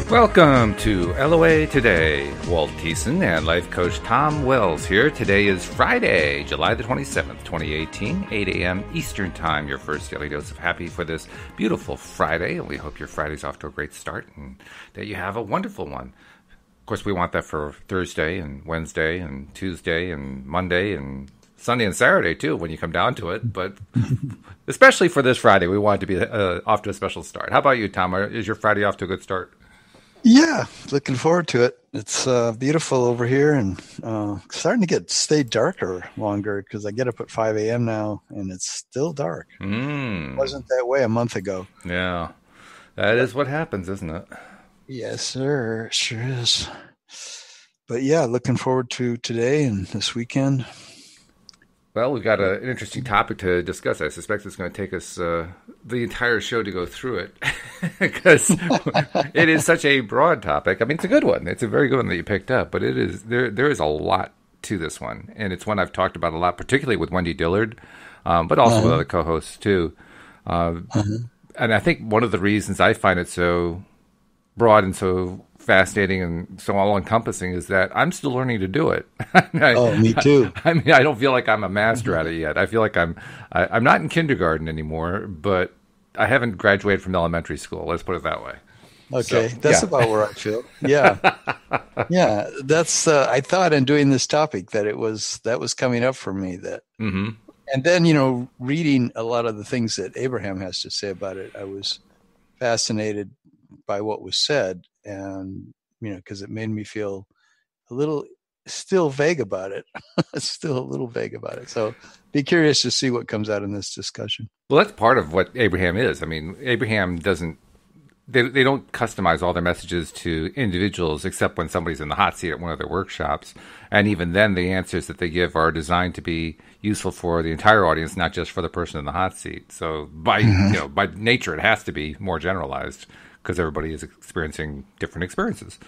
Welcome to LOA Today. Walt Thiessen and life coach Tom Wells here. Today is Friday, July the 27th, 2018, 8 a.m. Eastern Time. Your first daily dose of happy for this beautiful Friday. And we hope your Friday's off to a great start and that you have a wonderful one. Of course, we want that for Thursday and Wednesday and Tuesday and Monday and Sunday and Saturday, too, when you come down to it. But especially for this Friday, we want it to be off to a special start. How about you, Tom? Is your Friday off to a good start? Yeah, looking forward to it. It's beautiful over here and starting to stay darker longer because I get up at 5 a.m. now and it's still dark. It wasn't that way a month ago. Yeah, that is what happens, isn't it? Yes, sir. It sure is. But yeah, looking forward to today and this weekend. Well, we've got an interesting topic to discuss. I suspect it's going to take us the entire show to go through it because it is such a broad topic. I mean, it's a good one. It's a very good one that you picked up, but it is there is a lot to this one, and it's one I've talked about a lot, particularly with Wendy Dillard, but also with other co-hosts too. And I think one of the reasons I find it so broad and so fascinating and so all-encompassing is that I'm still learning to do it. Me too. I mean, I don't feel like I'm a master at it yet. I feel like I'm not in kindergarten anymore, but I haven't graduated from elementary school. Let's put it that way. Okay, so, that's about where I feel. Yeah, yeah. That's I thought in doing this topic that was coming up for me. That, and then reading a lot of the things that Abraham has to say about it, I was fascinated by what was said. And, because it made me feel a little still vague about it. Still a little vague about it. So be curious to see what comes out in this discussion. Well, that's part of what Abraham is. I mean, Abraham they don't customize all their messages to individuals except when somebody's in the hot seat at one of their workshops. And even then, the answers that they give are designed to be useful for the entire audience, not just for the person in the hot seat. So by nature, it has to be more generalized, because everybody is experiencing different experiences,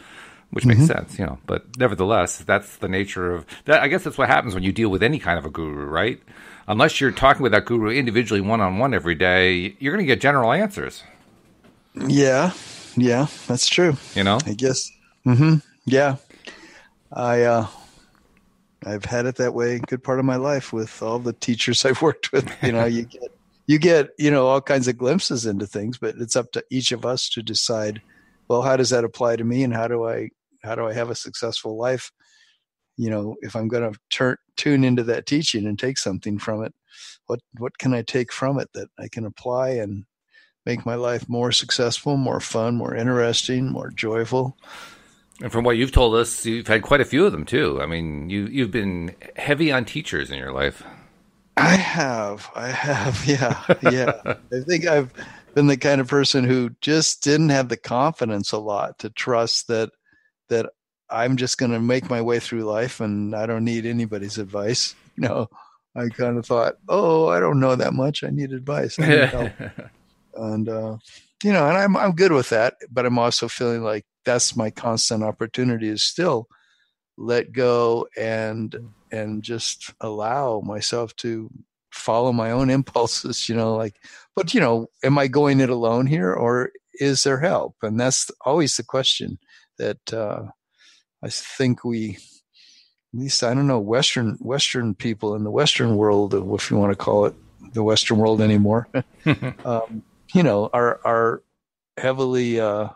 which makes sense, But nevertheless, that's the nature of that. I guess that's what happens when you deal with any kind of a guru, right? Unless you're talking with that guru individually, one-on-one every day, you're going to get general answers. Yeah, that's true. I guess. Yeah, I've had it that way a good part of my life with all the teachers I've worked with. You get all kinds of glimpses into things, but it's up to each of us to decide, well, how does that apply to me, and how do I have a successful life? If I'm going to tune into that teaching and take something from it, what can I take from it that I can apply and make my life more successful, more fun, more interesting, more joyful? And from what you've told us, you've had quite a few of them too. I mean, you've been heavy on teachers in your life. I have, yeah. I think I've been the kind of person who just didn't have the confidence a lot to trust that I'm just going to make my way through life and I don't need anybody's advice. I kind of thought, I don't know that much. I need advice. I need help. And, and I'm good with that, but I'm also feeling like that's my constant opportunity is still let go and just allow myself to follow my own impulses, but am I going it alone here or is there help? And that's always the question that I think we, at least, I don't know, Western people in the Western world, if you want to call it the Western world anymore, are heavily, they're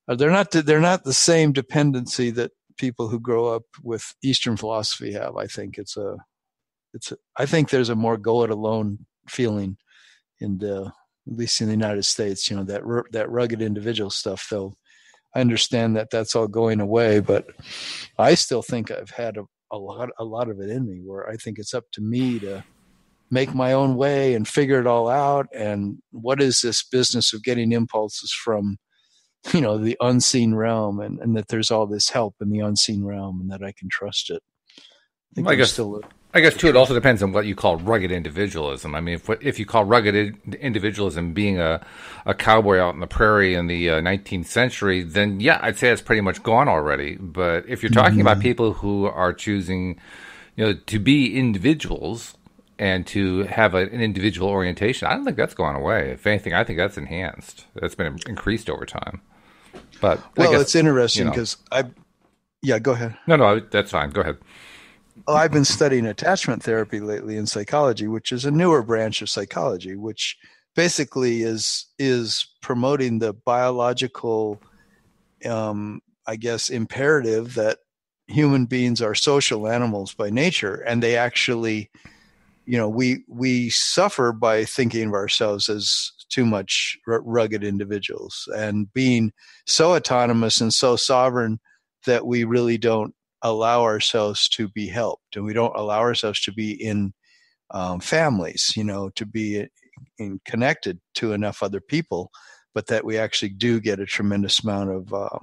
not the same dependency that people who grow up with Eastern philosophy have. I think I think there's a more go it alone feeling at least in the United States, that rugged individual stuff, though I understand that that's all going away, but I still think I've had a lot of it in me where I think it's up to me to make my own way and figure it all out. And what is this business of getting impulses from the unseen realm, and that there's all this help in the unseen realm and that I can trust it. I guess too, it also depends on what you call rugged individualism. I mean, if you call rugged individualism being a cowboy out in the prairie in the 19th century, then yeah, I'd say it's pretty much gone already. But if you're talking about people who are choosing, to be individuals and to have an individual orientation, I don't think that's gone away. If anything, I think that's enhanced. That's been increased over time. But I Well, guess, it's interesting know, because yeah, go ahead. no, that's fine. Go ahead. Well, I've been studying attachment therapy lately in psychology, which is a newer branch of psychology, which basically is promoting the biological, I guess, imperative that human beings are social animals by nature, and they actually, we suffer by thinking of ourselves as too much rugged individuals and being so autonomous and so sovereign that we really don't allow ourselves to be helped, and we don't allow ourselves to be in families, to be connected to enough other people, but that we actually do get a tremendous amount of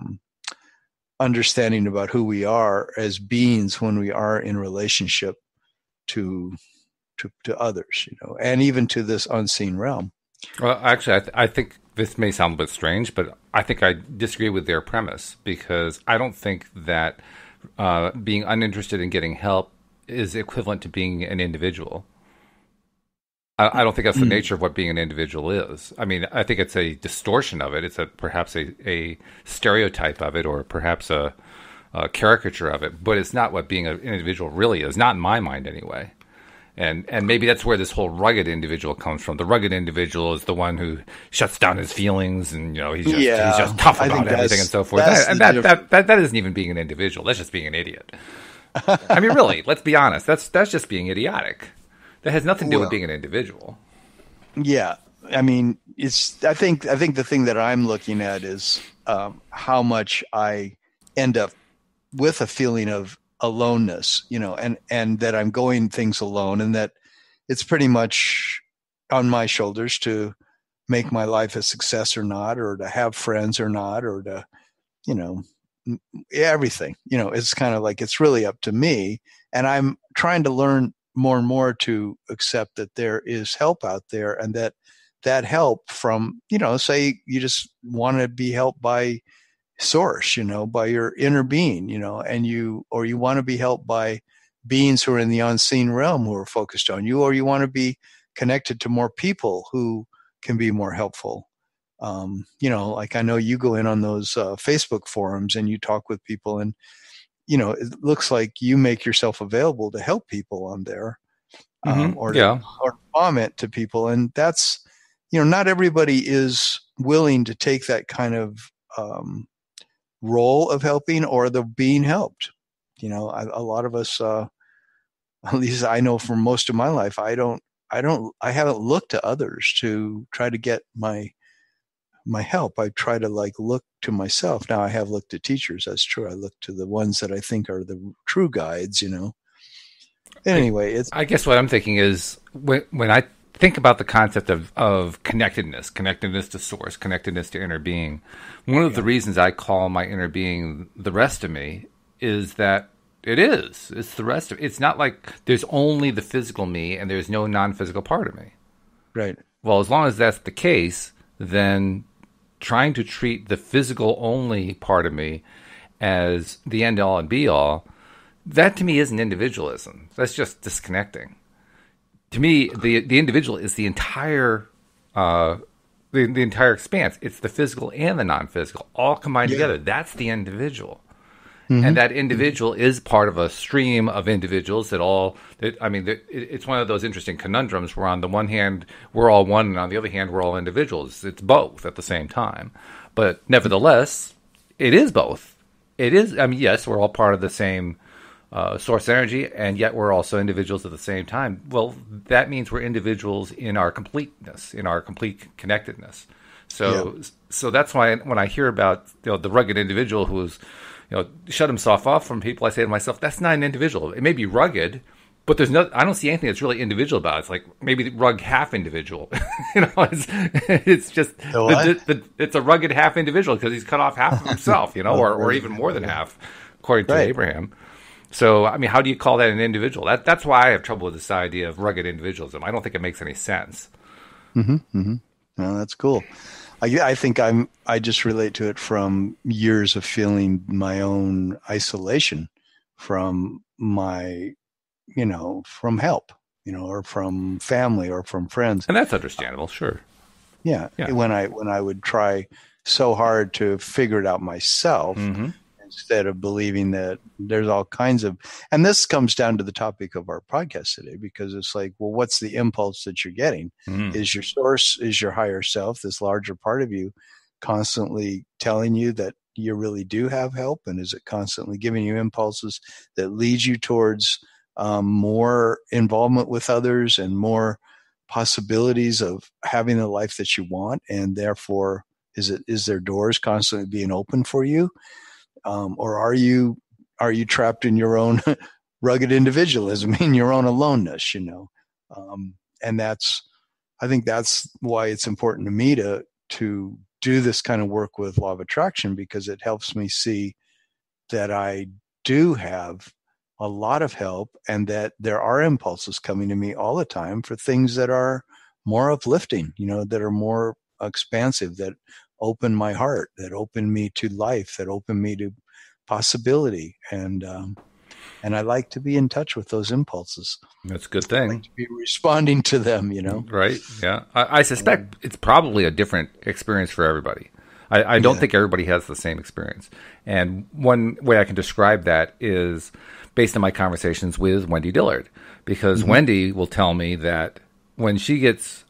understanding about who we are as beings when we are in relationship to others, and even to this unseen realm. Well, actually, I think this may sound a bit strange, but I think I disagree with their premise because I don't think that being uninterested in getting help is equivalent to being an individual. I don't think that's the nature of what being an individual is. I mean, I think it's a distortion of it. It's perhaps a stereotype of it, or perhaps a caricature of it. But it's not what being an individual really is. Not in my mind, anyway. And maybe that's where this whole rugged individual comes from. The rugged individual is the one who shuts down his feelings, and he's just tough about everything and so forth. And that isn't even being an individual. That's just being an idiot. I mean, really, let's be honest. That's just being idiotic. That has nothing to do with being an individual. Yeah, I mean, I think the thing that I'm looking at is how much I end up with a feeling of aloneness, and that I'm going things alone, and that it's pretty much on my shoulders to make my life a success or not, or to have friends or not, or to, everything, it's kind of like, it's really up to me. And I'm trying to learn more and more to accept that there is help out there, and that help from, say you just want to be helped by source, by your inner being, and you want to be helped by beings who are in the unseen realm who are focused on you, or you want to be connected to more people who can be more helpful. Like I know you go in on those Facebook forums and you talk with people, and it looks like you make yourself available to help people on there, or comment to people. And that's, not everybody is willing to take that kind of role of helping or the being helped. A lot of us, at least I know from most of my life, I haven't looked to others to try to get my help. I try to look to myself. Now I have looked at teachers. That's true. I look to the ones that I think are the true guides, Anyway, I guess what I'm thinking is when I think about the concept of connectedness to source, connectedness to inner being, one of the reasons I call my inner being the rest of me is that it's the rest of, it's not like there's only the physical me and there's no non-physical part of me. Right. Well, as long as that's the case, then trying to treat the physical only part of me as the end all and be all, that to me isn't individualism. That's just disconnecting. To me, the individual is the entire the entire expanse. It's the physical and the non-physical all combined together. That's the individual. Mm-hmm. And that individual is part of a stream of individuals it's one of those interesting conundrums where on the one hand, we're all one, and on the other hand, we're all individuals. It's both at the same time. But nevertheless, it is both. It is, yes, we're all part of the same source energy, and yet we're also individuals at the same time. Well, that means we're individuals in our completeness, in our complete connectedness. So that's why when I hear about the rugged individual who's shut himself off from people, I say to myself, that's not an individual. It may be rugged, but I don't see anything that's really individual about it. It's like maybe the rug half individual. It's just it's a rugged half individual because he's cut off half of himself, or even more than half, according to Abraham. So, how do you call that an individual? That's why I have trouble with this idea of rugged individualism. I don't think it makes any sense. Mm-hmm. Mm-hmm. Well, that's cool. I think I just relate to it from years of feeling my own isolation from my, from help, or from family or from friends. And that's understandable, sure. Yeah. When I would try so hard to figure it out myself Mm-hmm. instead of believing that there's all kinds of, and this comes down to the topic of our podcast today, because it's like, well, what's the impulse that you're getting? Mm. Is your source, is your higher self, this larger part of you, constantly telling you that you really do have help? And is it constantly giving you impulses that lead you towards more involvement with others and more possibilities of having the life that you want? And therefore, is there doors constantly being open for you? Or are you trapped in your own rugged individualism, in your own aloneness? And I think that's why it's important to me to do this kind of work with law of attraction, because it helps me see that I do have a lot of help, and that there are impulses coming to me all the time for things that are more uplifting, that are more expansive, that open my heart, that open me to life, that open me to possibility. And I like to be in touch with those impulses. That's a good I like thing. to be responding to them, Right. Yeah. I suspect it's probably a different experience for everybody. I don't think everybody has the same experience. And one way I can describe that is based on my conversations with Wendy Dillard, because Wendy will tell me that when she gets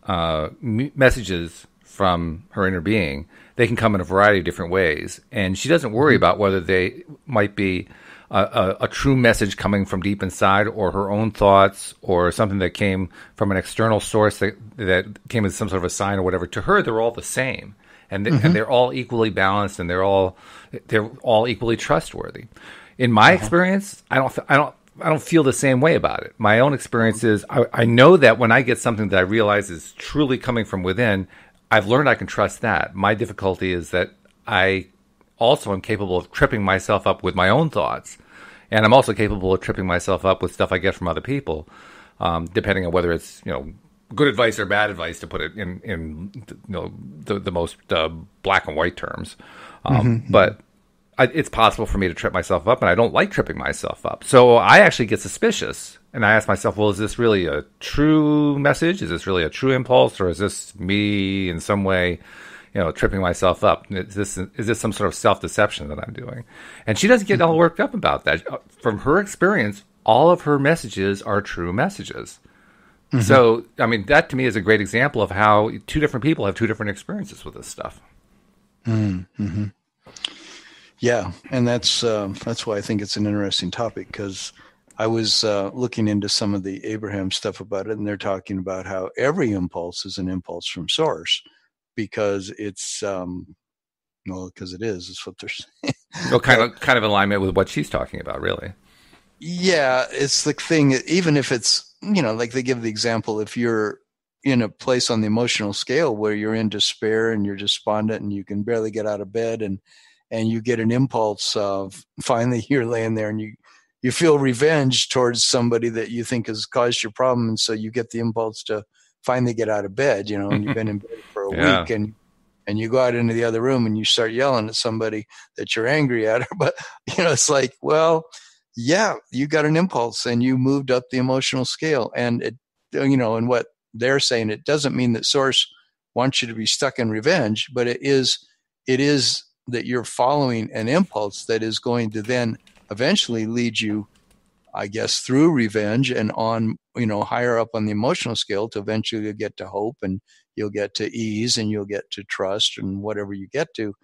messages from her inner being, they can come in a variety of different ways. And she doesn't worry about whether they might be a true message coming from deep inside, or her own thoughts, or something that came from an external source that came as some sort of a sign or whatever. To her, they're all the same. And they're all equally balanced, and they're all equally trustworthy. In my experience, I don't feel the same way about it. My own experience is I know that when I get something that I realize is truly coming from within, I've learned I can trust that. My difficulty is that I also am capable of tripping myself up with my own thoughts, and I'm also capable of tripping myself up with stuff I get from other people, depending on whether it's good advice or bad advice, to put it in the most black and white terms. But it's possible for me to trip myself up, and I don't like tripping myself up. So I actually get suspicious, and I ask myself, well, is this really a true message? Is this really a true impulse, or is this me in some way, tripping myself up? Is this some sort of self-deception that I'm doing? And she doesn't get all worked up about that. From her experience, all of her messages are true messages. So, I mean, that to me is a great example of how two different people have two different experiences with this stuff. Yeah, and that's why I think it's an interesting topic, because I was looking into some of the Abraham stuff about it, and they're talking about how every impulse is an impulse from source, because it's because it is what they're saying. Well, kind of in alignment with what she's talking about, really. Yeah, it's the thing. Even if it's like they give the example, if you're in a place on the emotional scale where you're in despair and you're despondent and you can barely get out of bed, and you get an impulse of, finally you're laying there and you feel revenge towards somebody that you think has caused your problem, and so you get the impulse to finally get out of bed, and you've been in bed for a week, and you go out into the other room and you start yelling at somebody that you're angry at. But it's like, well, yeah, you got an impulse and you moved up the emotional scale, and it and what they're saying, it doesn't mean that source wants you to be stuck in revenge, but it is that you're following an impulse that is going to then eventually lead you, I guess, through revenge and on, higher up on the emotional scale, to eventually you'll get to hope, and you'll get to ease, and you'll get to trust, and whatever you get to.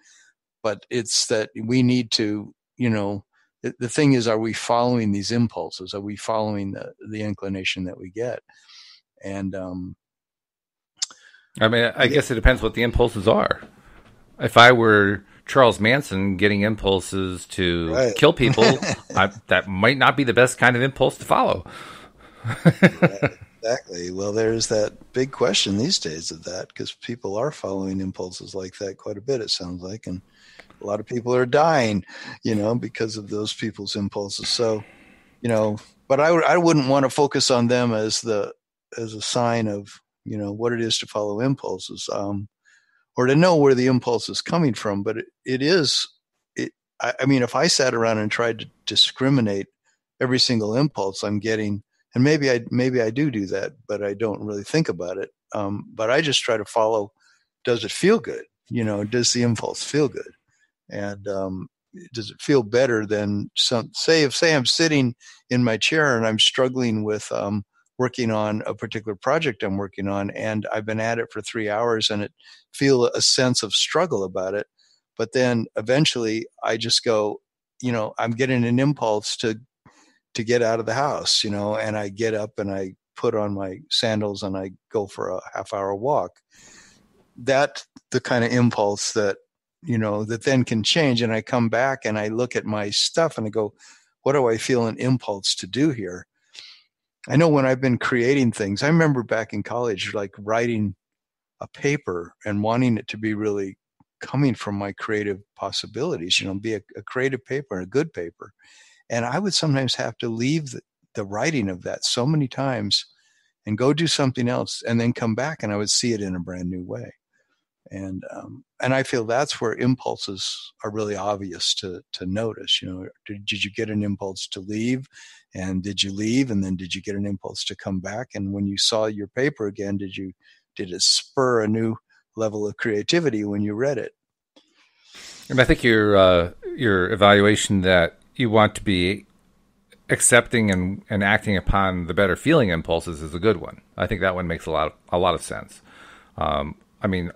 But it's that we need to, the thing is, are we following these impulses? Are we following the inclination that we get? And I mean, I guess it depends what the impulses are. If I were Charles Manson getting impulses to kill people, that might not be the best kind of impulse to follow. Exactly. Well, there's that big question these days of that, because people are following impulses like that quite a bit, it sounds like. And a lot of people are dying, because of those people's impulses. So, but I wouldn't want to focus on them as a sign of, what it is to follow impulses, or to know where the impulse is coming from. But I mean, if I sat around and tried to discriminate every single impulse I'm getting, and maybe I do that, but I don't really think about it. But I just try to follow, does it feel good? does the impulse feel good? And does it feel better than say I'm sitting in my chair and I'm struggling with working on a particular project I'm working on, and I've been at it for 3 hours and feel a sense of struggle about it. But then eventually I just go, I'm getting an impulse to get out of the house, and I get up and I put on my sandals and I go for a half-hour walk. That's the kind of impulse that that then can change. And I come back and I look at my stuff and I go, what do I feel an impulse to do here? I know when I've been creating things, I remember back in college, like writing a paper and wanting it to be really coming from my creative possibilities, be a creative paper, a good paper. And I would sometimes have to leave the writing of that so many times and go do something else and then come back and I would see it in a brand new way. And I feel that's where impulses are really obvious to notice. Did you get an impulse to leave, and did you leave, and then did you get an impulse to come back? And when you saw your paper again, did it spur a new level of creativity when you read it? And I think your evaluation that you want to be accepting and acting upon the better feeling impulses is a good one. I think that one makes a lot of sense. I mean,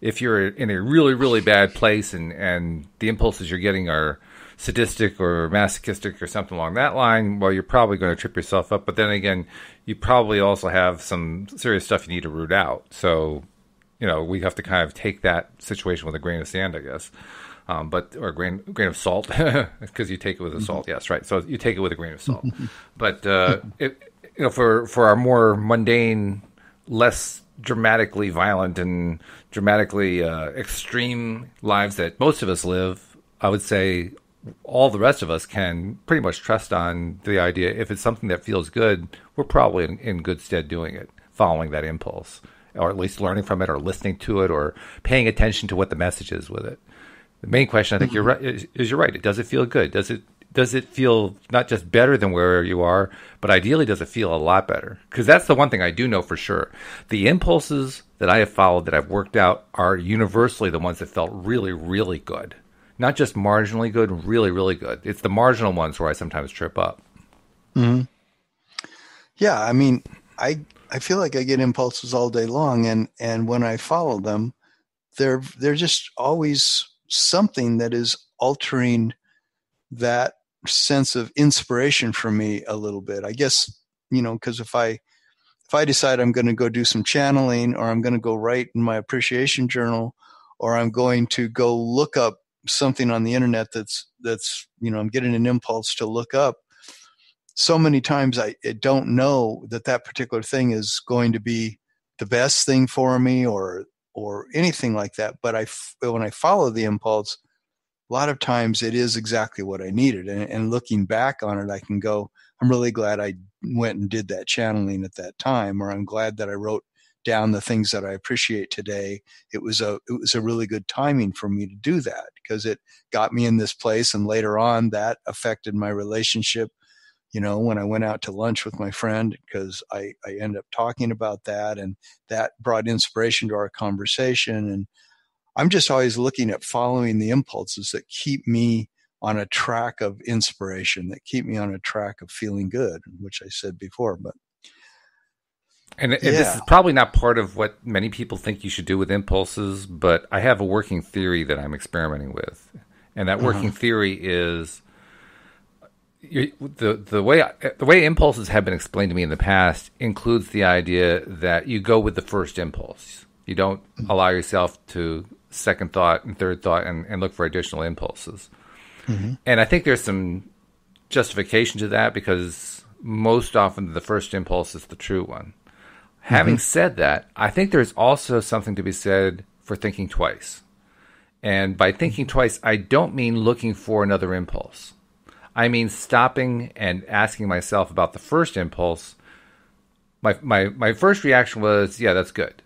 if you're in a really, really bad place and the impulses you're getting are sadistic or masochistic or something along that line, well, you're probably going to trip yourself up. But then again, you probably also have some serious stuff you need to root out. So, we have to kind of take that situation with a grain of sand, I guess. Or a grain of salt, because you take it with a salt. Yes, right. So you take it with a grain of salt. But for our more mundane, less dramatically violent and dramatically extreme lives that most of us live, I would say all the rest of us can pretty much trust on the idea if it's something that feels good, we're probably in good stead doing it, following that impulse, or at least learning from it, or listening to it, or paying attention to what the message is with it. The main question, I think you're right, is you're right. Does it feel good? Does it feel not just better than where you are, but ideally does it feel a lot better? Because that's the one thing I do know for sure. The impulses that I have followed, that I've worked out, are universally the ones that felt really, really good. Not just marginally good, really, really good. It's the marginal ones where I sometimes trip up. Mm-hmm. Yeah, I mean, I feel like I get impulses all day long, and when I follow them, they're just always something that is altering that sense of inspiration for me a little bit. I guess, because if I decide I'm going to go do some channeling, or I'm going to go write in my appreciation journal, or I'm going to go look up something on the internet that's I'm getting an impulse to look up, so many times I don't know that particular thing is going to be the best thing for me or anything like that. But when I follow the impulse, a lot of times it is exactly what I needed. And looking back on it, I can go, I'm really glad I went and did that channeling at that time, or I'm glad that I wrote down the things that I appreciate today. It was a really good timing for me to do that, because it got me in this place. And later on, that affected my relationship. When I went out to lunch with my friend, because I ended up talking about that, and that brought inspiration to our conversation. And I'm just always looking at following the impulses that keep me on a track of inspiration, that keep me on a track of feeling good, which I said before. But And this is probably not part of what many people think you should do with impulses, but I have a working theory that I'm experimenting with. And that working theory is the way impulses have been explained to me in the past includes the idea that you go with the first impulse. You don't allow yourself to second thought and third thought and look for additional impulses. And I think there's some justification to that, because most often the first impulse is the true one. Having said that, I think there's also something to be said for thinking twice. And by thinking twice, I don't mean looking for another impulse. I mean stopping and asking myself about the first impulse. My first reaction was, yeah, that's good.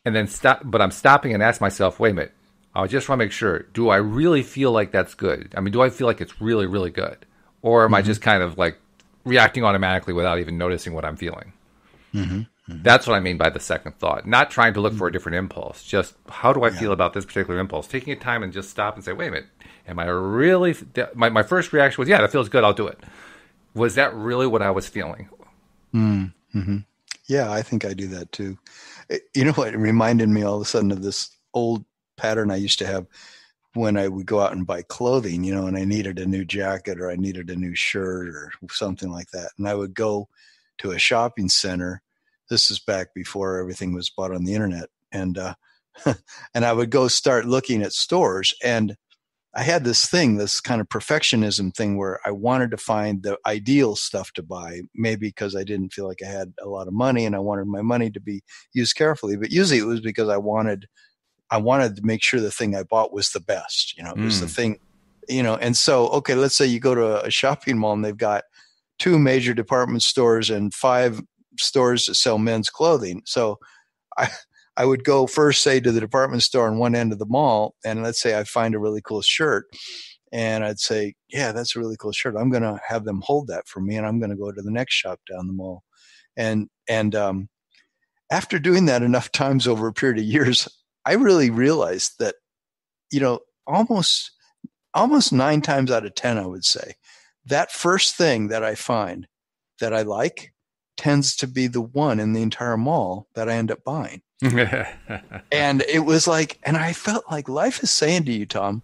And then but I'm stopping and ask myself, wait a minute, I just want to make sure, do I really feel like that's good? I mean, do I feel like it's really, really good? Or am I just kind of like reacting automatically without even noticing what I'm feeling? That's what I mean by the second thought. Not trying to look for a different impulse. Just how do I feel about this particular impulse? Taking a time and just stop and say, wait a minute, am I really... My first reaction was, yeah, that feels good, I'll do it. Was that really what I was feeling? Mm-hmm. Yeah, I think I do that too. You know what? It reminded me all of a sudden of this old pattern I used to have when I would go out and buy clothing, you know, and I needed a new jacket or I needed a new shirt or something like that. And I would go to a shopping center. This is back before everything was bought on the internet. And, and I would go start looking at stores, and I had this kind of perfectionism thing where I wanted to find the ideal stuff to buy, maybe because I didn't feel like I had a lot of money and I wanted my money to be used carefully. But usually it was because I wanted to make sure the thing I bought was the best, you know, it was the thing, you know. And so, okay, let's say you go to a shopping mall and they've got 2 major department stores and 5 stores that sell men's clothing. So I would go first, say, to the department store on one end of the mall, and let's say I find a really cool shirt, and I'd say, yeah, that's a really cool shirt. I'm going to have them hold that for me, and I'm going to go to the next shop down the mall. And after doing that enough times over a period of years, I really realized that, you know, almost 9 times out of 10, I would say, that first thing that I find that I like tends to be the one in the entire mall that I end up buying. And it was like, and I felt like life is saying to you, Tom,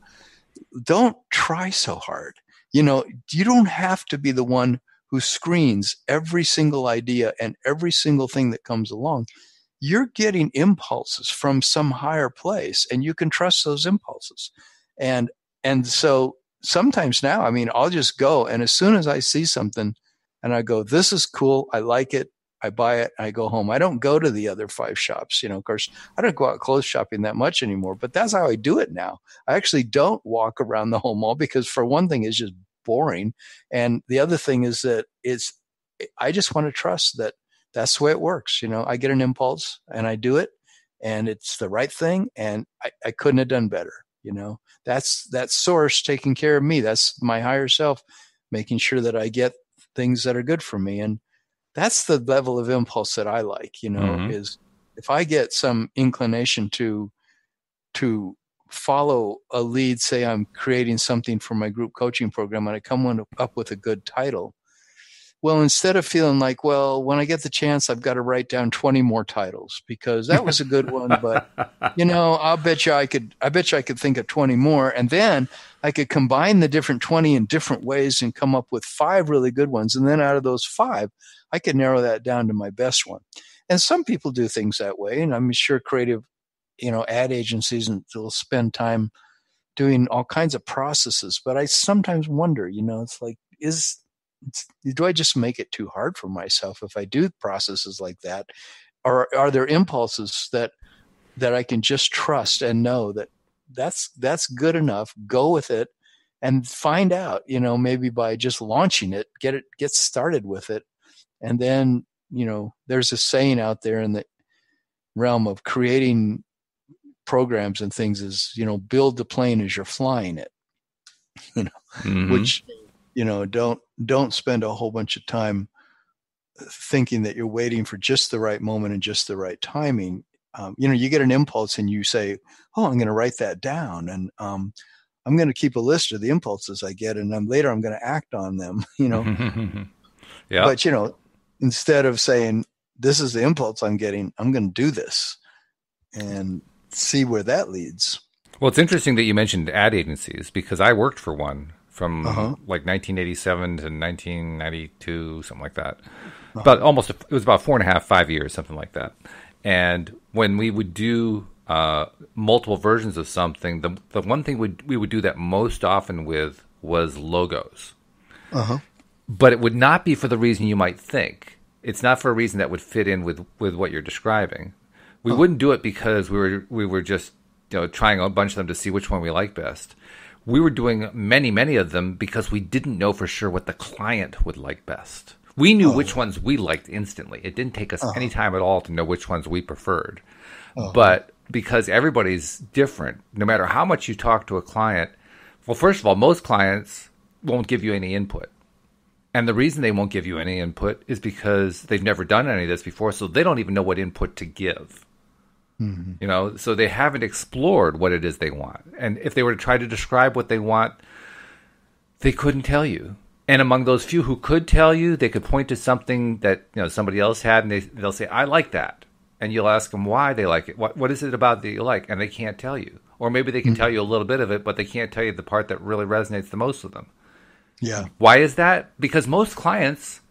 don't try so hard. You know, you don't have to be the one who screens every single idea and every single thing that comes along. You're getting impulses from some higher place, and you can trust those impulses. And so sometimes now, I mean, I'll just go, and as soon as I see something and I go, this is cool, I like it, I buy it, I go home. I don't go to the other 5 shops. You know, of course, I don't go out clothes shopping that much anymore, but that's how I do it now. I actually don't walk around the whole mall because, for one thing, it's just boring. And the other thing is that I just want to trust that that's the way it works. You know, I get an impulse and I do it, and it's the right thing, and I couldn't have done better. You know, that's that source taking care of me. That's my higher self making sure that I get things that are good for me. And that's the level of impulse that I like, you know, is if I get some inclination to follow a lead, say I'm creating something for my group coaching program and I come up with a good title. Well, instead of feeling like, well, when I get the chance, I've got to write down 20 more titles because that was a good one, but you know, I bet you I could think of 20 more, and then I could combine the different 20 in different ways and come up with 5 really good ones. And then out of those 5, I could narrow that down to my best one. And some people do things that way. And I'm sure creative, you know, ad agencies will spend time doing all kinds of processes. But I sometimes wonder, you know, it's like, do I just make it too hard for myself if I do processes like that? Or are there impulses that I can just trust and know that that's good enough, go with it and find out, you know, maybe by just launching it, get started with it. And then, you know, there's a saying out there in the realm of creating programs and things is, you know, build the plane as you're flying it, you know, which, you know, don't spend a whole bunch of time thinking that you're waiting for just the right moment and just the right timing. You know, you get an impulse and you say, oh, I'm going to write that down. And I'm going to keep a list of the impulses I get. And later I'm going to act on them, you know. Yeah. But, you know, instead of saying, this is the impulse I'm getting, I'm going to do this and see where that leads. Well, it's interesting that you mentioned ad agencies because I worked for one from like 1987 to 1992, something like that. But it was about 4.5, 5 years, something like that. And when we would do multiple versions of something, the one thing we would do that most often with was logos. But it would not be for the reason you might think. It's not for a reason that would fit in with what you're describing. We wouldn't do it because we were just, you know, trying a bunch of them to see which one we like best. We were doing many of them because we didn't know for sure what the client would like best. We knew which ones we liked instantly. It didn't take us any time at all to know which ones we preferred. But because everybody's different, no matter how much you talk to a client, well, first of all, most clients won't give you any input. And the reason they won't give you any input is because they've never done any of this before, so they don't even know what input to give. Mm-hmm. So they haven't explored what it is they want. And if they were to try to describe what they want, they couldn't tell you. And among those few who could tell you, they could point to something that somebody else had, and they'll say, "I like that." And you'll ask them why they like it. What is it about that you like? And they can't tell you. Or maybe they can tell you a little bit of it, but they can't tell you the part that really resonates the most with them. Yeah. Why is that? Because most clients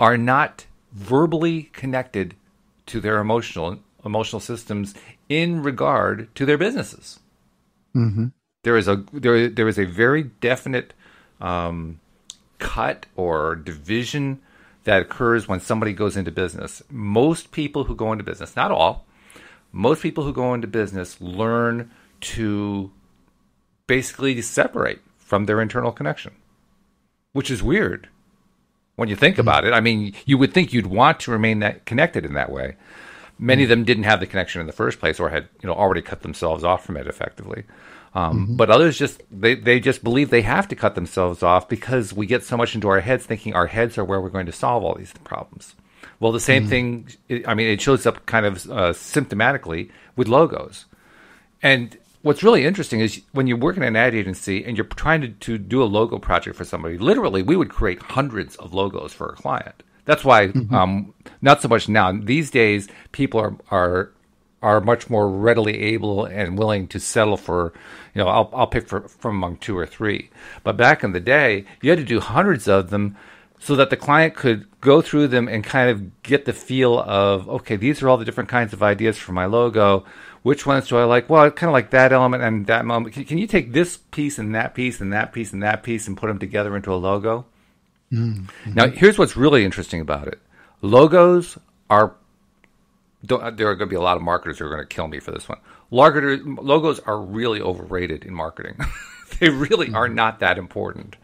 are not verbally connected to their emotional systems in regard to their businesses. Mm-hmm. There is a very definite cut or division that occurs when somebody goes into business. Most people who go into business, not all, most people who go into business learn to basically separate from their internal connection, which is weird when you think about it. I mean, you would think you'd want to remain that connected in that way. Many of them didn't have the connection in the first place, or had already cut themselves off from it effectively. But others they just believe they have to cut themselves off because we get so much into our heads, thinking our heads are where we're going to solve all these problems. Well, the same thing. I mean, it shows up kind of symptomatically with logos. And what's really interesting is when you work in an ad agency and you're trying to do a logo project for somebody, literally, we would create hundreds of logos for a client. That's why, not so much now. These days, people are much more readily able and willing to settle for, I'll pick from among 2 or 3. But back in the day, you had to do hundreds of them so that the client could go through them and kind of get the feel of, okay, these are all the different kinds of ideas for my logo. Which ones do I like? Well, I kind of like that element and that element. Can you take this piece and that piece and that piece and that piece and put them together into a logo? Mm-hmm. Now, here's what's really interesting about it. Logos are... there are going to be a lot of marketers who are going to kill me for this one. Logos are really overrated in marketing. They really are not that important.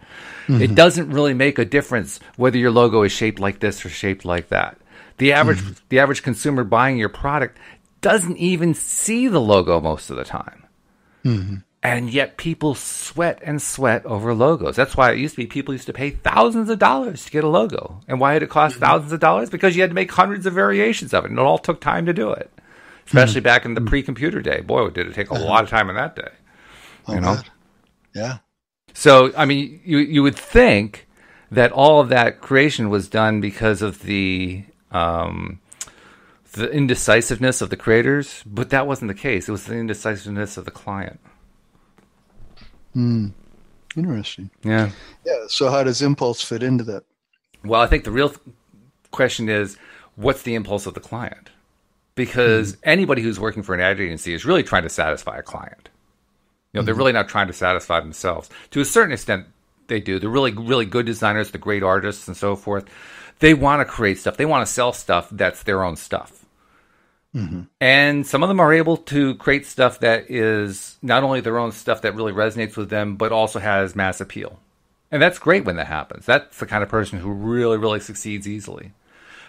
Mm-hmm. It doesn't really make a difference whether your logo is shaped like this or shaped like that. The average consumer buying your product doesn't even see the logo most of the time. Mm-hmm. And yet people sweat over logos. That's why people used to pay thousands of dollars to get a logo. And why did it cost thousands of dollars? Because you had to make hundreds of variations of it, and it all took time to do it. Especially back in the pre-computer day. Boy, did it take a lot of time in that day. God. Yeah. So, I mean, you would think that all of that creation was done because of the indecisiveness of the creators, but that wasn't the case. It was the indecisiveness of the client. Interesting. Yeah. Yeah. So how does impulse fit into that? Well, I think the real question is, what's the impulse of the client? Because anybody who's working for an ad agency is really trying to satisfy a client. They're really not trying to satisfy themselves. To a certain extent, they do. The really, really good designers, the great artists and so forth, they want to create stuff. They want to sell stuff that's their own stuff. Mm-hmm. And some of them are able to create stuff that is not only their own stuff that really resonates with them, but also has mass appeal. And that's great when that happens. That's the kind of person who really, really succeeds easily.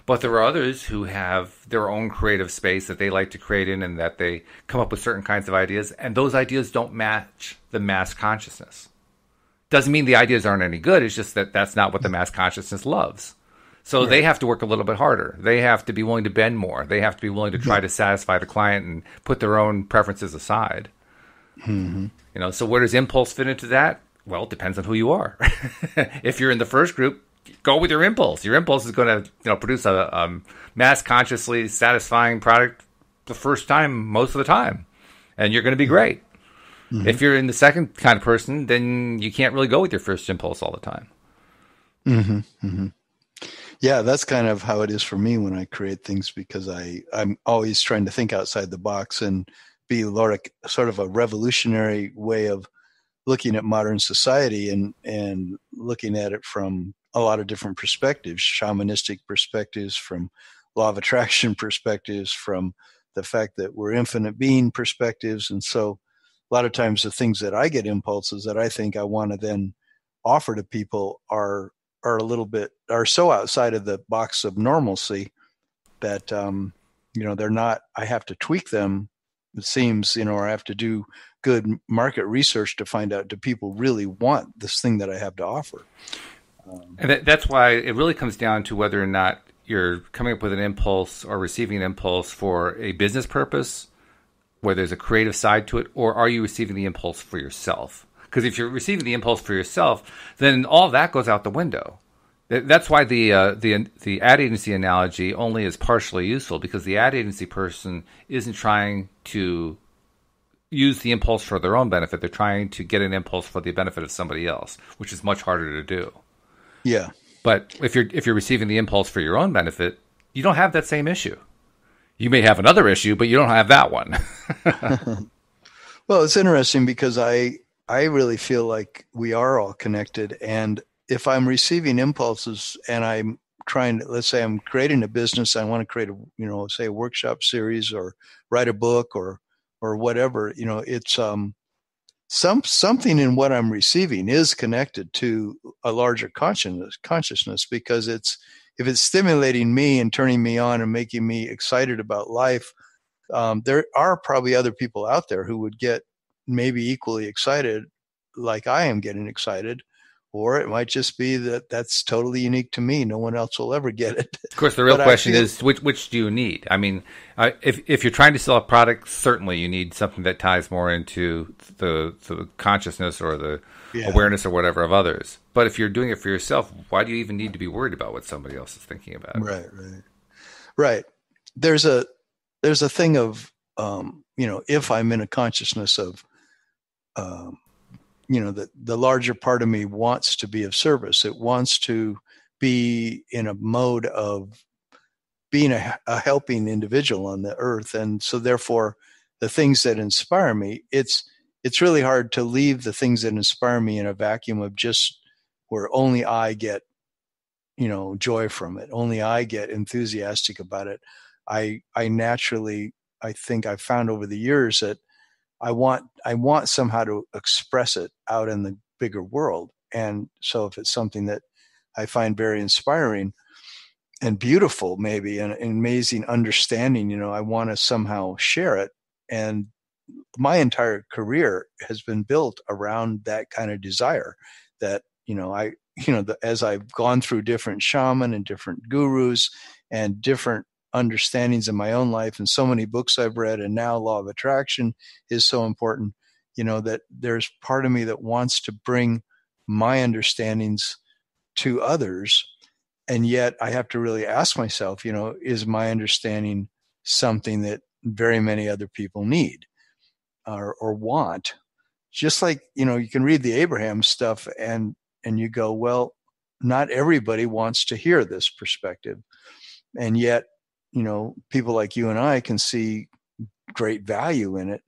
But there are others who have their own creative space that they like to create in, and that they come up with certain kinds of ideas, and those ideas don't match the mass consciousness. Doesn't mean the ideas aren't any good. It's just that that's not what the mass consciousness loves. So They have to work a little bit harder. They have to be willing to bend more. They have to be willing to try to satisfy the client and put their own preferences aside. Mm-hmm. So where does impulse fit into that? Well, it depends on who you are. If you're in the first group, go with your impulse. Your impulse is going to produce a mass consciously satisfying product the first time, most of the time, and you're going to be great. Mm-hmm. If you're in the second kind of person, then you can't really go with your first impulse all the time. Mm-hmm. Mm-hmm. Yeah, that's kind of how it is for me when I create things, because I'm always trying to think outside the box and be sort of a revolutionary way of looking at modern society and looking at it from a lot of different perspectives, shamanistic perspectives, from law of attraction perspectives, from the fact that we're infinite being perspectives. And so a lot of times the things that I get impulses that I think I want to then offer to people are so outside of the box of normalcy that they're not. I have to tweak them, it seems, or I have to do good market research to find out, do people really want this thing that I have to offer? And that's why it really comes down to whether or not you're coming up with an impulse or receiving an impulse for a business purpose, where there's a creative side to it, or are you receiving the impulse for yourself? Because if you're receiving the impulse for yourself, then all that goes out the window. That's why the ad agency analogy only is partially useful, because the ad agency person isn't trying to use the impulse for their own benefit. They're trying to get an impulse for the benefit of somebody else, which is much harder to do. Yeah. But if you're receiving the impulse for your own benefit, you don't have that same issue. You may have another issue, but you don't have that one. Well, it's interesting because I really feel like we are all connected. And if I'm receiving impulses and I'm trying to, let's say I'm creating a business, I want to create say a workshop series or write a book or whatever, it's something in what I'm receiving is connected to a larger consciousness, because if it's stimulating me and turning me on and making me excited about life, there are probably other people out there who would get maybe equally excited like I am getting excited. Or it might just be that that's totally unique to me. No one else will ever get it. Of course, the real question is, which do you need? I mean, if you're trying to sell a product, certainly you need something that ties more into the consciousness or the awareness or whatever of others. But if you're doing it for yourself, why do you even need to be worried about what somebody else is thinking about? Right. There's a thing of, if I'm in a consciousness of, the larger part of me wants to be of service. It wants to be in a mode of being a helping individual on the earth. And so therefore the things that inspire me, it's really hard to leave the things that inspire me in a vacuum of just where only I get, joy from it. Only I get enthusiastic about it. I naturally, I think I've found over the years that I want somehow to express it out in the bigger world. And so if it's something that I find very inspiring and beautiful, maybe an amazing understanding, I want to somehow share it. And my entire career has been built around that kind of desire that, as I've gone through different shaman and different gurus and different understandings in my own life and so many books I've read, and now law of attraction is so important, that there's part of me that wants to bring my understandings to others. And yet I have to really ask myself, is my understanding something that very many other people need or want? Just like, you can read the Abraham stuff and you go, well, not everybody wants to hear this perspective. And yet, people like you and I can see great value in it.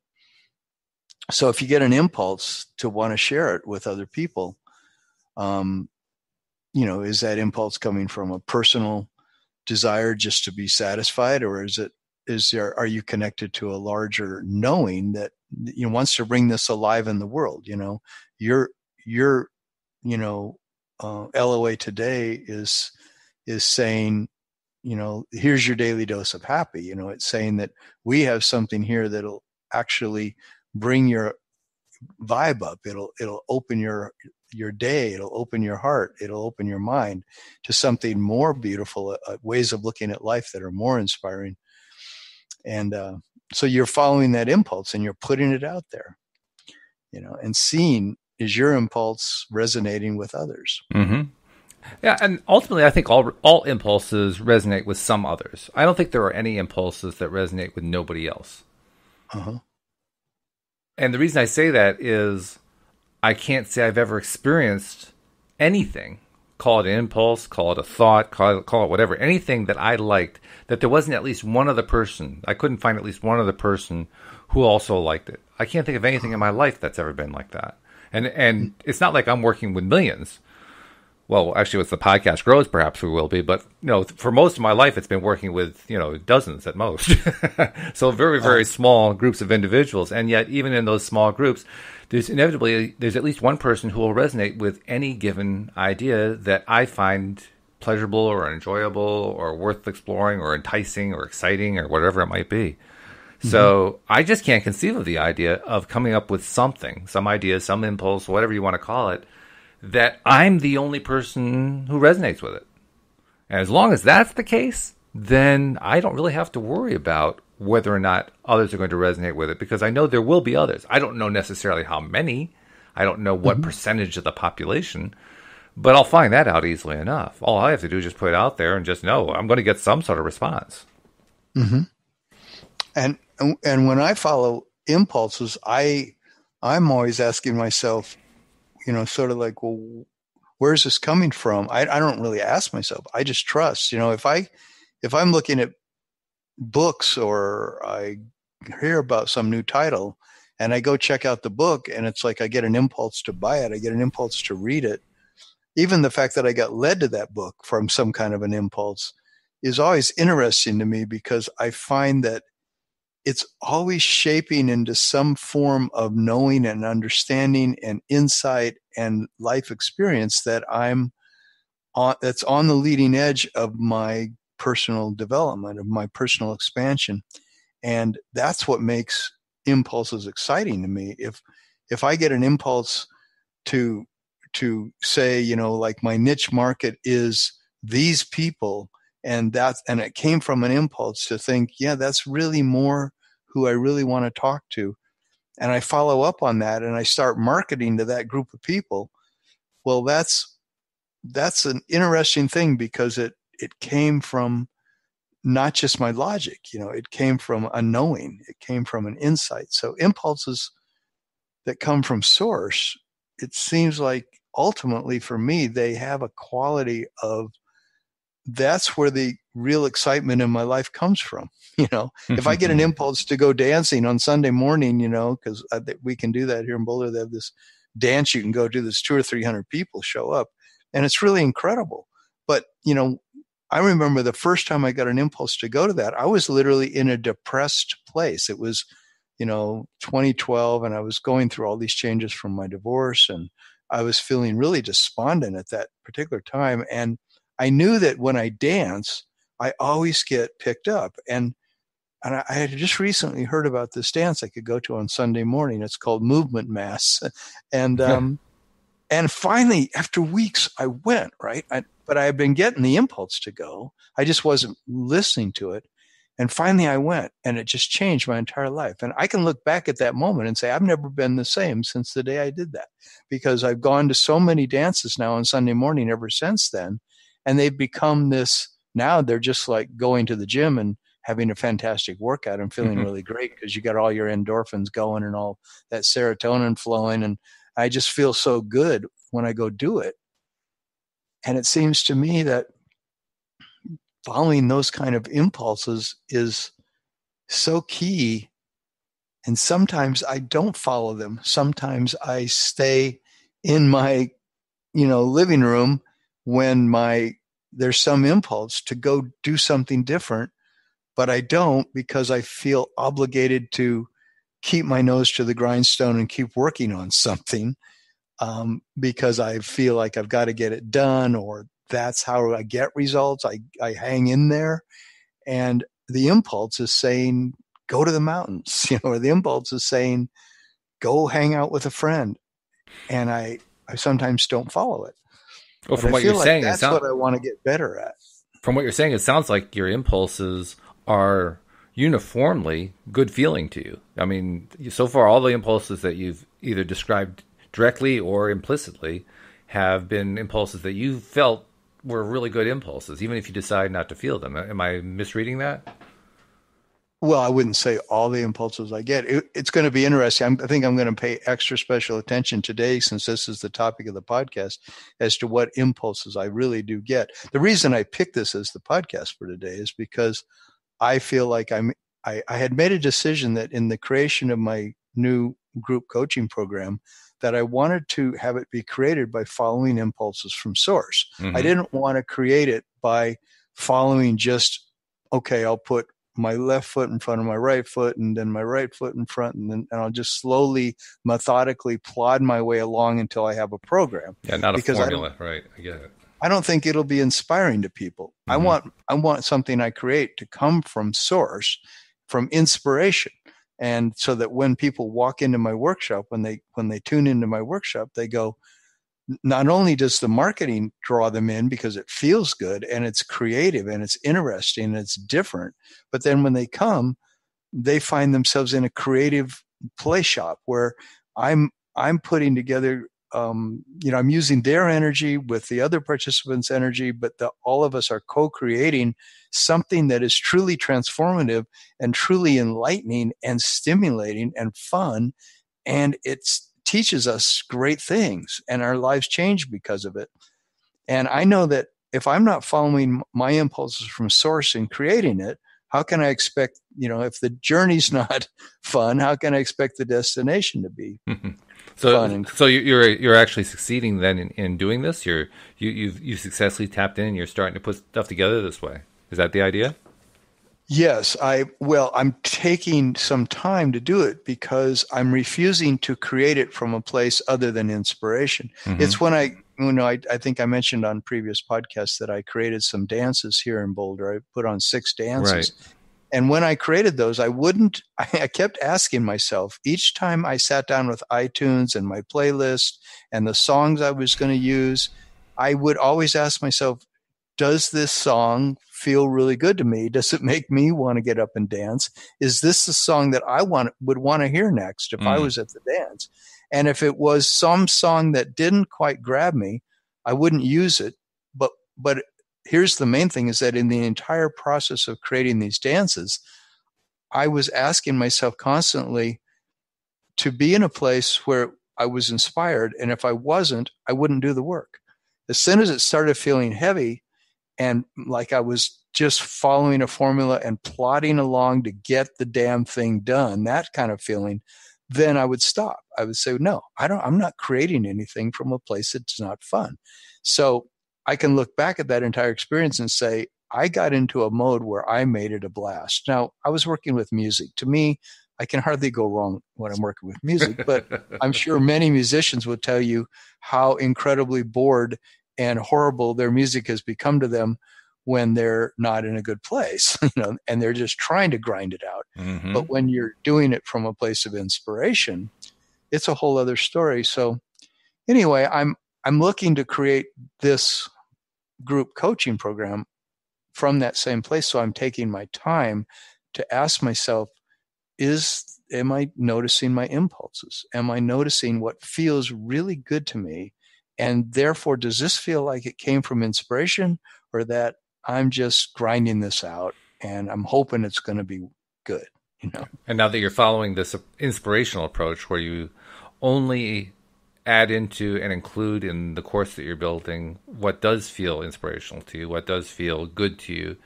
So if you get an impulse to want to share it with other people, is that impulse coming from a personal desire just to be satisfied, or are you connected to a larger knowing that wants to bring this alive in the world? Your LOA today is saying, here's your daily dose of happy. It's saying that we have something here that'll actually bring your vibe up. It'll open your day. It'll open your heart. It'll open your mind to something more beautiful, ways of looking at life that are more inspiring. And so you're following that impulse and you're putting it out there, and seeing, is your impulse resonating with others? Mm-hmm. Yeah, and ultimately, I think all impulses resonate with some others. I don't think there are any impulses that resonate with nobody else. Uh-huh. And the reason I say that is I can't say I've ever experienced anything, call it an impulse, call it a thought, call it whatever, anything that I liked, that there wasn't at least one other person. I couldn't find at least one other person who also liked it. I can't think of anything in my life that's ever been like that. And it's not like I'm working with millions. Well, actually, as the podcast grows, perhaps we will be. But, for most of my life, it's been working with, dozens at most. So very, very small groups of individuals. And yet, even in those small groups, there's at least one person who will resonate with any given idea that I find pleasurable or enjoyable or worth exploring or enticing or exciting or whatever it might be. Mm-hmm. So I just can't conceive of the idea of coming up with something, some idea, some impulse, whatever you want to call it, that I'm the only person who resonates with it. And as long as that's the case, then I don't really have to worry about whether or not others are going to resonate with it, because I know there will be others. I don't know necessarily how many. I don't know what percentage of the population, but I'll find that out easily enough. All I have to do is just put it out there and just know I'm going to get some sort of response. Mm-hmm. And when I follow impulses, I'm always asking myself, sort of like, well, where's this coming from? I don't really ask myself. I just trust. If I'm looking at books or I hear about some new title and I go check out the book and it's like I get an impulse to buy it, I get an impulse to read it. Even the fact that I got led to that book from some kind of an impulse is always interesting to me, because I find that it's always shaping into some form of knowing and understanding and insight and life experience that that's on the leading edge of my personal development, of my personal expansion. And that's what makes impulses exciting to me. If I get an impulse to say, like my niche market is these people, and it came from an impulse to think, yeah, that's really more who I really want to talk to. And I follow up on that and I start marketing to that group of people. Well, that's an interesting thing, because it came from not just my logic, it came from a knowing, it came from an insight. So impulses that come from source, it seems like ultimately for me, they have a quality of, that's where the real excitement in my life comes from. If I get an impulse to go dancing on Sunday morning, because we can do that here in Boulder. They have this dance you can go to. There's 200 or 300 people show up, and it's really incredible. But, I remember the first time I got an impulse to go to that, I was literally in a depressed place. It was, 2012, and I was going through all these changes from my divorce, and I was feeling really despondent at that particular time. And I knew that when I dance, I always get picked up. And I had just recently heard about this dance I could go to on Sunday morning. It's called Movement Mass. And and finally, after weeks, I went, right? But I had been getting the impulse to go. I just wasn't listening to it. And finally I went, and it just changed my entire life. And I can look back at that moment and say, I've never been the same since the day I did that, because I've gone to so many dances now on Sunday morning ever since then. And they've become this, now they're just like going to the gym and having a fantastic workout and feeling really great, because you got all your endorphins going and all that serotonin flowing. And I just feel so good when I go do it. And it seems to me that following those kind of impulses is so key. And sometimes I don't follow them. Sometimes I stay in my, living room when there's some impulse to go do something different, but I don't, because I feel obligated to keep my nose to the grindstone and keep working on something, because I feel like I've got to get it done, or that's how I get results. I hang in there, and the impulse is saying, go to the mountains, or the impulse is saying, go hang out with a friend. And I sometimes don't follow it. Well, from what you're saying, that's what I want to get better at. From what you're saying, it sounds like your impulses are uniformly good feeling to you. I mean, so far, all the impulses that you've either described directly or implicitly have been impulses that you felt were really good impulses, even if you decide not to feel them. Am I misreading that? Well, I wouldn't say all the impulses I get. It's going to be interesting. I think I'm going to pay extra special attention today, since this is the topic of the podcast, as to what impulses I really do get. The reason I picked this as the podcast for today is because I feel like I had made a decision that in the creation of my new group coaching program, that I wanted to have it be created by following impulses from source. I didn't want to create it by following just, okay, I'll put my left foot in front of my right foot, and then my right foot in front, and I'll just slowly, methodically plod my way along until I have a program. Yeah, not a formula, right? I get it. I don't think it'll be inspiring to people. I want something I create to come from source, from inspiration. And so that when people walk into my workshop, when they tune into my workshop, they go, not only does the marketing draw them in because it feels good and it's creative and it's interesting and it's different, but then when they come, they find themselves in a creative play shop where I'm putting together, I'm using their energy with the other participants' energy, but all of us are co-creating something that is truly transformative and truly enlightening and stimulating and fun. And it teaches us great things, and our lives change because of it. And I know that if I'm not following my impulses from source and creating it, how can I expect, if the journey's not fun, how can I expect the destination to be fun? So you're actually succeeding then in doing this. You've successfully tapped in, and you're starting to put stuff together this way. Is that the idea? Yes, I'm taking some time to do it because I'm refusing to create it from a place other than inspiration. Mm-hmm. It's when I think I mentioned on previous podcasts that I created some dances here in Boulder. I put on 6 dances. Right. And when I created those, I kept asking myself each time I sat down with iTunes and my playlist and the songs I was going to use, I would always ask myself, does this song feel really good to me? Does it make me want to get up and dance? Is this the song that I would want to hear next if I was at the dance? And if it was some song that didn't quite grab me, I wouldn't use it. But here's the main thing, is that in the entire process of creating these dances, I was asking myself constantly to be in a place where I was inspired. And if I wasn't, I wouldn't do the work. As soon as it started feeling heavy and like I was just following a formula and plodding along to get the damn thing done, that kind of feeling, then I would stop. I would say, no, I'm not creating anything from a place that's not fun. So I can look back at that entire experience and say, I got into a mode where I made it a blast. Now, I was working with music. To me, I can hardly go wrong when I'm working with music, but I'm sure many musicians will tell you how incredibly bored and horrible their music has become to them when they're not in a good place, and they're just trying to grind it out. Mm-hmm. But when you're doing it from a place of inspiration, it's a whole other story. So anyway, I'm looking to create this group coaching program from that same place. So I'm taking my time to ask myself, am I noticing my impulses? Am I noticing what feels really good to me? And therefore, does this feel like it came from inspiration, or that I'm just grinding this out and I'm hoping it's going to be good? And now that you're following this inspirational approach where you only add into and include in the course that you're building what does feel inspirational to you, what does feel good to you,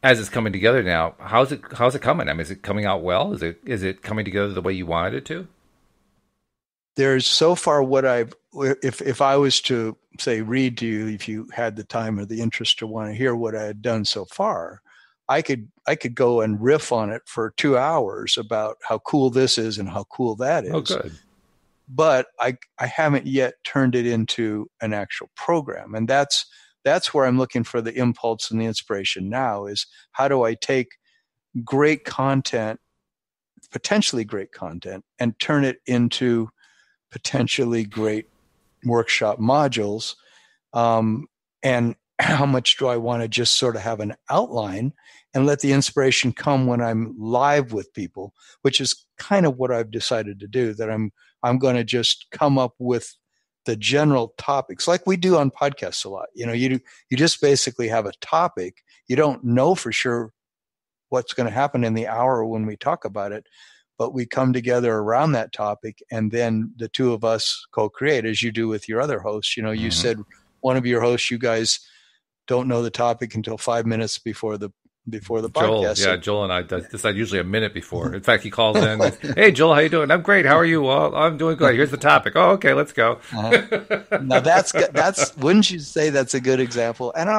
as it's coming together now, how's it coming? I mean, is it coming out well? Is it coming together the way you wanted it to? There's so far if I was to say read to you, if you had the time or the interest to want to hear what I had done so far, I could go and riff on it for 2 hours about how cool this is and how cool that is. Oh, good. But I haven't yet turned it into an actual program. And that's where I'm looking for the impulse and the inspiration now, is how do I take great content, potentially great content, and turn it into potentially great workshop modules, and how much do I want to just sort of have an outline and let the inspiration come when I'm live with people, which is kind of what I've decided to do, that I'm going to just come up with the general topics like we do on podcasts a lot. You just basically have a topic. You don't know for sure what's going to happen in the hour when we talk about it, but we come together around that topic, and then the two of us co-create, as you do with your other hosts. You mm-hmm. said one of your hosts, you guys don't know the topic until 5 minutes before the podcast. Yeah, Joel and I decide usually a minute before. In fact, he calls in, "Hey, Joel, how you doing?" "I'm great. How are you?" "Well, I'm doing good. Here's the topic." "Oh, okay, let's go." Now that's wouldn't you say that's a good example? And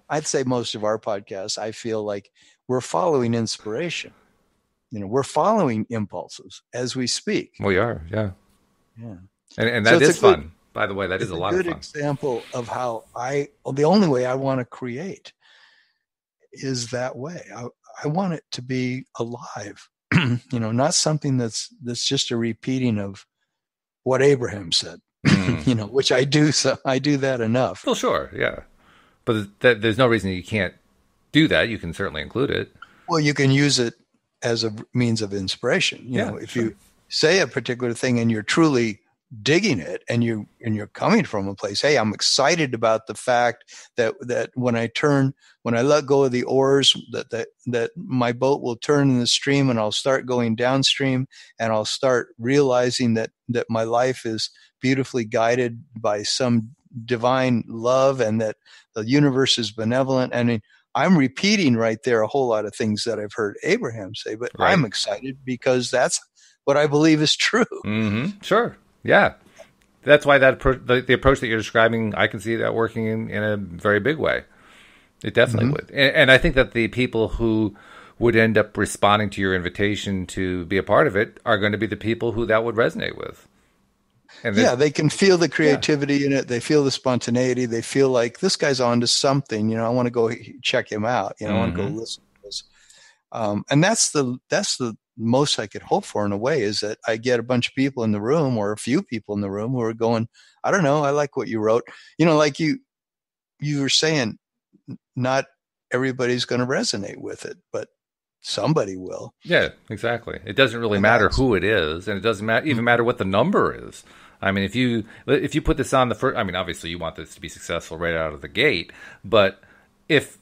I'd say most of our podcasts, I feel like we're following inspiration. We're following impulses as we speak. We are, yeah. And that is fun. By the way, that is a lot of fun. It's a good example of how the only way I want to create is that way. I want it to be alive, not something that's just a repeating of what Abraham said. which I do. So I do that enough. Well, sure, yeah, but there's no reason you can't do that. You can certainly include it. Well, you can use it as a means of inspiration. If sure. you say a particular thing and you're truly digging it, and you're coming from a place, hey, I'm excited about the fact that when I let go of the oars, that my boat will turn in the stream, and I'll start going downstream, and I'll start realizing that my life is beautifully guided by some divine love, and that the universe is benevolent. I mean, I'm repeating right there a whole lot of things that I've heard Abraham say, but Right. I'm excited because that's what I believe is true. Mm-hmm. Sure. Yeah. That's why that the approach that you're describing, I can see that working in a very big way. It definitely would. And I think that the people who would end up responding to your invitation to be a part of it are going to be the people who that would resonate with. And they can feel the creativity in it. They feel the spontaneity. They feel like this guy's on to something. I want to go check him out. I want to go listen to this. And that's the most I could hope for, in a way, is that I get a bunch of people in the room, or a few people in the room, who are going, I don't know, I like what you wrote. Like you were saying, not everybody's going to resonate with it, but somebody will. Yeah, exactly. It doesn't really matter who it is, and it doesn't even matter what the number is. I mean, if you put this on the first, I mean, obviously you want this to be successful right out of the gate, but if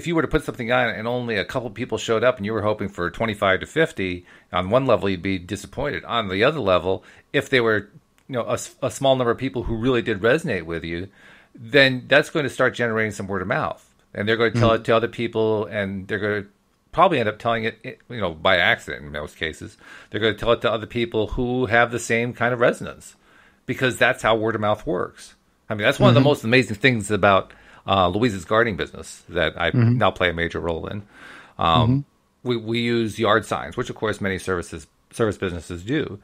you were to put something on and only a couple people showed up and you were hoping for 25 to 50, on one level you'd be disappointed. On the other level, if they were a small number of people who really did resonate with you, then that's going to start generating some word of mouth, and they're going to tell it to other people, and they're going to probably end up telling it by accident in most cases. They're going to tell it to other people who have the same kind of resonance, because that's how word of mouth works. I mean, that's one of the most amazing things about Louise's gardening business that I now play a major role in. We use yard signs, which of course many service businesses do.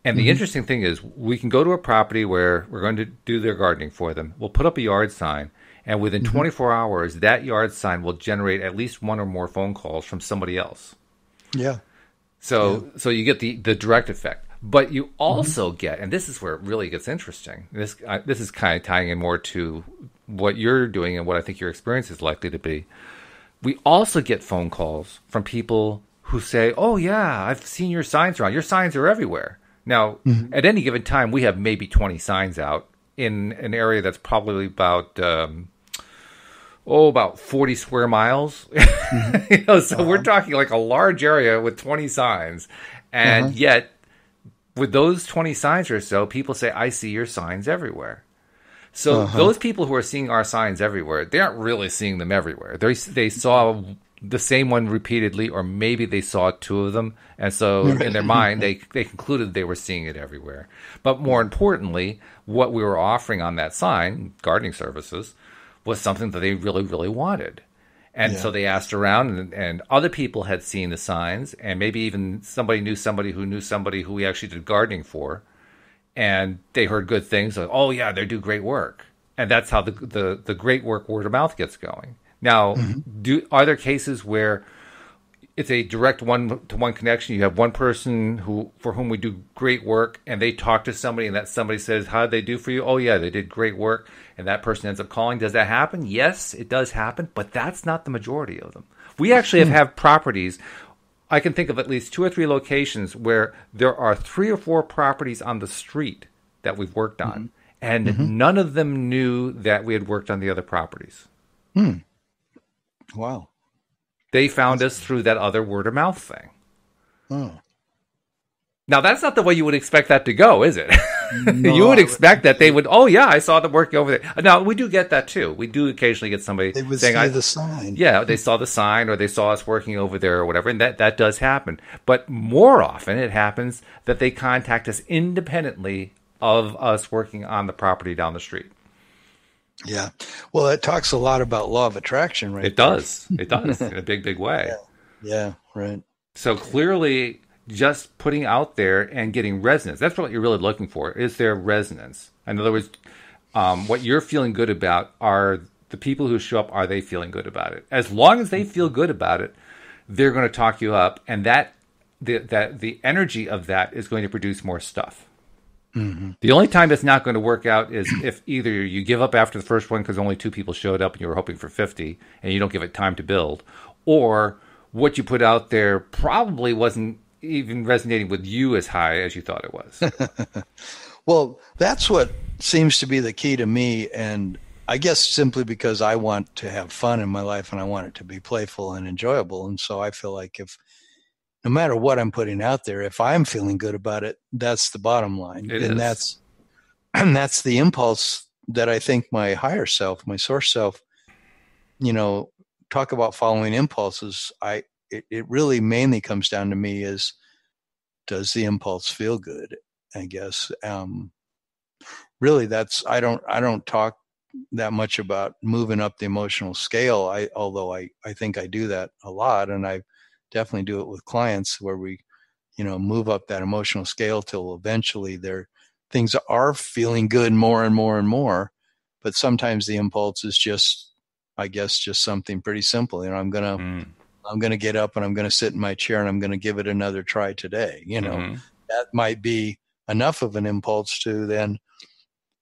And the interesting thing is, we can go to a property where we're going to do their gardening for them. We'll put up a yard sign, and within 24 hours, that yard sign will generate at least one or more phone calls from somebody else. Yeah. So you get the direct effect. But you also get, and this is where it really gets interesting, this is kind of tying in more to what you're doing and what I think your experience is likely to be. We also get phone calls from people who say, oh yeah, I've seen your signs around. Your signs are everywhere. Now, at any given time, we have maybe 20 signs out in an area that's probably about 40 square miles. So we're talking like a large area with 20 signs. And yet, with those 20 signs or so, people say, I see your signs everywhere. So those people who are seeing our signs everywhere, they aren't really seeing them everywhere. They saw the same one repeatedly, or maybe they saw two of them. And so in their mind, they concluded they were seeing it everywhere. But more importantly, what we were offering on that sign, gardening services, was something that they really, really wanted. And so they asked around, and other people had seen the signs, and maybe even somebody knew somebody who we actually did gardening for. And they heard good things, like, oh yeah, they do great work. And that's how the great work word of mouth gets going. Now, are there cases where it's a direct one-to-one connection? You have one person for whom we do great work, and they talk to somebody, and that somebody says, how did they do for you? Oh yeah, they did great work. And that person ends up calling. Does that happen? Yes, it does happen, but that's not the majority of them. We actually have properties. I can think of at least 2 or 3 locations where there are 3 or 4 properties on the street that we've worked on, and none of them knew that we had worked on the other properties. Wow. They found us through that other word of mouth thing. Oh. Now, that's not the way you would expect that to go, is it? No, you would expect that they would, oh, yeah, I saw them working over there. Now, we do get that, too. We do occasionally get somebody they would saying, see the sign. Yeah, they saw the sign, or they saw us working over there or whatever, and that does happen. But more often, it happens that they contact us independently of us working on the property down the street. Yeah. Well, it talks a lot about law of attraction, right? It does. It does in a big, big way. Yeah, right. So clearly, just putting out there and getting resonance, that's what you're really looking for. Is there resonance? In other words, what you're feeling good about, are the people who show up, are they feeling good about it? As long as they feel good about it, they're going to talk you up, and the energy of that is going to produce more stuff. Hmm. The only time it's not going to work out is if either you give up after the first one because only 2 people showed up and you were hoping for 50 and you don't give it time to build, or what you put out there probably wasn't even resonating with you as high as you thought it was. Well, that's what seems to be the key to me. And I guess simply because I want to have fun in my life and I want it to be playful and enjoyable. And so I feel like if no matter what I'm putting out there, if I'm feeling good about it, that's the bottom line. And that's the impulse that I think my higher self, my source self, talk about following impulses. It really mainly comes down to me is, does the impulse feel good? I guess. Really I don't talk that much about moving up the emotional scale. Although I think I do that a lot, and I definitely do it with clients where we, move up that emotional scale till eventually things are feeling good more and more and more. But sometimes the impulse is just, I guess, just something pretty simple. I'm gonna get up and I'm gonna sit in my chair and I'm gonna give it another try today. That might be enough of an impulse to then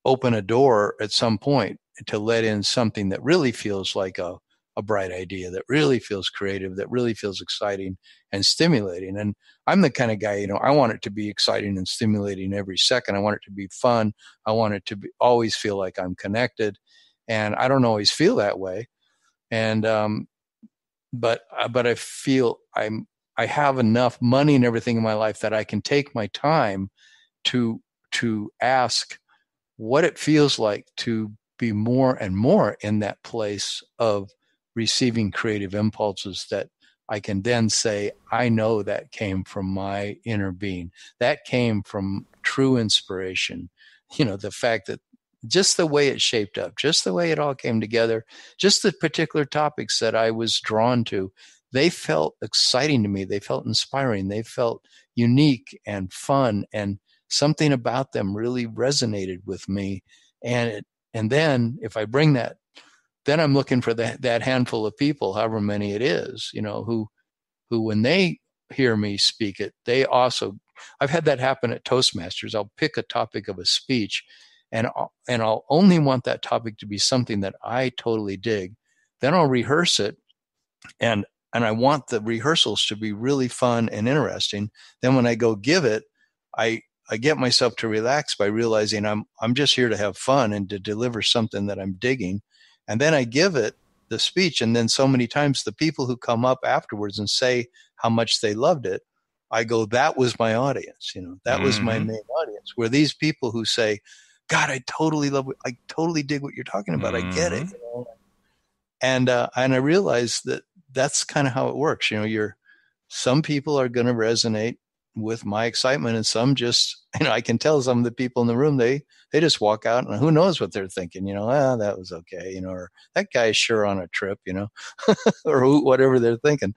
open a door at some point to let in something that really feels like a bright idea, that really feels creative, that really feels exciting and stimulating. And I'm the kind of guy, I want it to be exciting and stimulating every second. I want it to be fun. I want it to always feel like I'm connected. And I don't always feel that way. And, but I feel I have enough money and everything in my life that I can take my time to ask what it feels like to be more and more in that place of receiving creative impulses that I can then say, I know that came from my inner being. That came from true inspiration. The fact that just the way it shaped up, just the way it all came together, just the particular topics that I was drawn to, they felt exciting to me. They felt inspiring. They felt unique and fun, and something about them really resonated with me. And then if I bring that, then I'm looking for that handful of people, however many it is, who when they hear me speak it, they also, I've had that happen at Toastmasters. I'll pick a topic of a speech and I'll only want that topic to be something that I totally dig. Then I'll rehearse it, and I want the rehearsals to be really fun and interesting. Then when I go give it, I get myself to relax by realizing I'm just here to have fun and to deliver something that I'm digging. And then I give it the speech. And then so many times the people who come up afterwards and say how much they loved it, I go, that was my audience. That was my main audience, where these people who say, God, I totally dig what you're talking about. I get it. And I realize that that's kind of how it works. Some people are going to resonate with my excitement, and some just, I can tell some of the people in the room, they just walk out and who knows what they're thinking, that was okay, or that guy's sure on a trip, or whatever they're thinking.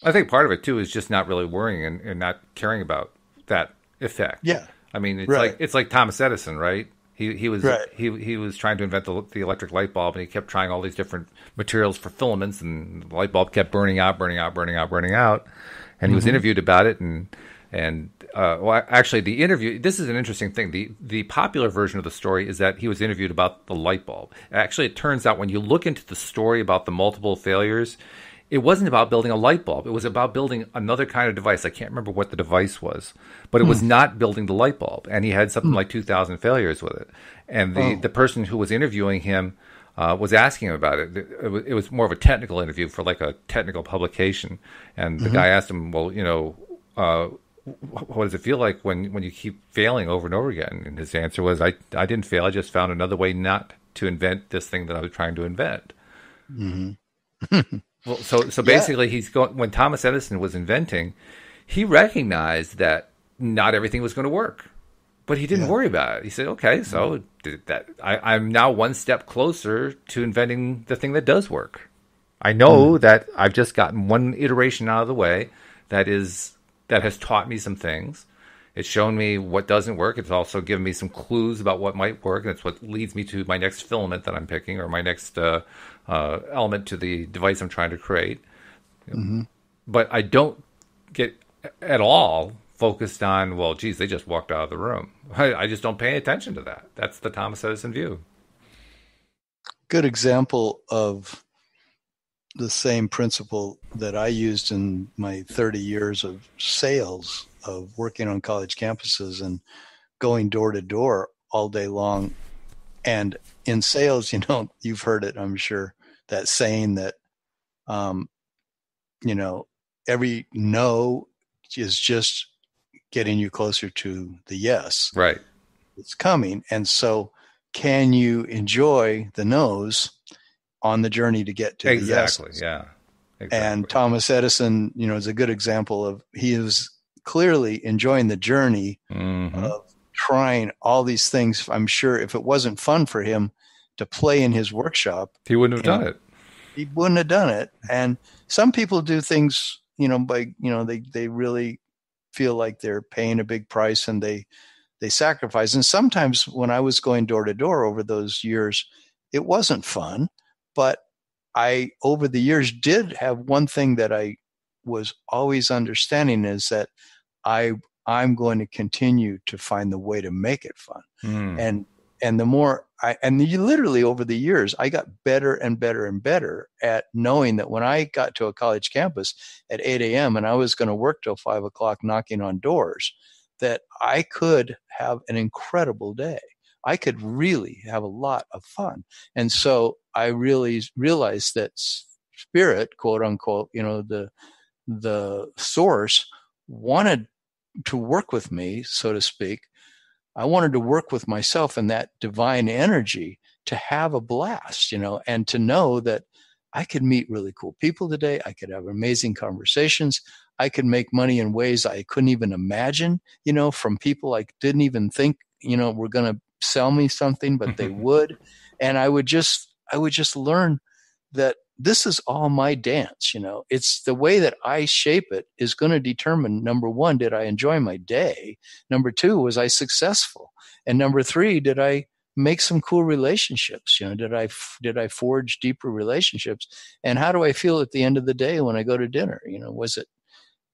I think part of it too is just not really worrying and not caring about that effect. Yeah. I mean, it's like Thomas Edison, right? He was right. he was trying to invent the electric light bulb, and he kept trying all these different materials for filaments, and the light bulb kept burning out. And he was interviewed about it, well, actually, the interview. This is an interesting thing. The popular version of the story is that he was interviewed about the light bulb. Actually, it turns out when you look into the story about the multiple failures, it wasn't about building a light bulb. It was about building another kind of device. I can't remember what the device was, but it was not building the light bulb. And he had something like 2,000 failures with it. And the person who was interviewing him was asking him about it. It was more of a technical interview for like a technical publication. And the guy asked him, well, what does it feel like when you keep failing over and over again? And his answer was, I didn't fail. I just found another way not to invent this thing that I was trying to invent. Well, so basically, when Thomas Edison was inventing, he recognized that not everything was going to work, but he didn't worry about it. He said, "Okay, so I'm now one step closer to inventing the thing that does work. I know that I've just gotten one iteration out of the way that has taught me some things. It's shown me what doesn't work. It's also given me some clues about what might work, and it's what leads me to my next filament that I'm picking, or my next element to the device I'm trying to create. But I don't get at all focused on, well, geez, they just walked out of the room. I just don't pay attention to that. That's the Thomas Edison view. Good example of the same principle that I used in my 30 years of sales, of working on college campuses and going door to door all day long. And in sales, you've heard it, I'm sure, that saying that, every no is just getting you closer to the yes. Right. It's coming. And so can you enjoy the no's on the journey to get to the yes? Exactly. Yeah. Exactly. And Thomas Edison, is a good example of, he is clearly enjoying the journey of trying all these things. I'm sure if it wasn't fun for him to play in his workshop, he wouldn't have done it. He wouldn't have done it. And some people do things, they really feel like they're paying a big price and they sacrifice. And sometimes when I was going door to door over those years, it wasn't fun, but I, over the years, did have one thing that I was always understanding, is that I'm going to continue to find the way to make it fun. And the more literally over the years, I got better and better and better at knowing that when I got to a college campus at 8 a.m. and I was going to work till 5 o'clock knocking on doors, that I could have an incredible day. I could really have a lot of fun. And so I really realized that spirit, quote unquote, the source, wanted to work with me, so to speak. I wanted to work with myself in that divine energy to have a blast, and to know that I could meet really cool people today. I could have amazing conversations. I could make money in ways I couldn't even imagine, from people I didn't even think, were going to sell me something, but they would. And I would just learn that this is all my dance. It's the way that I shape it is going to determine, number one, did I enjoy my day? Number two, was I successful? And number three, did I make some cool relationships? Did I forge deeper relationships? And how do I feel at the end of the day when I go to dinner? Was it,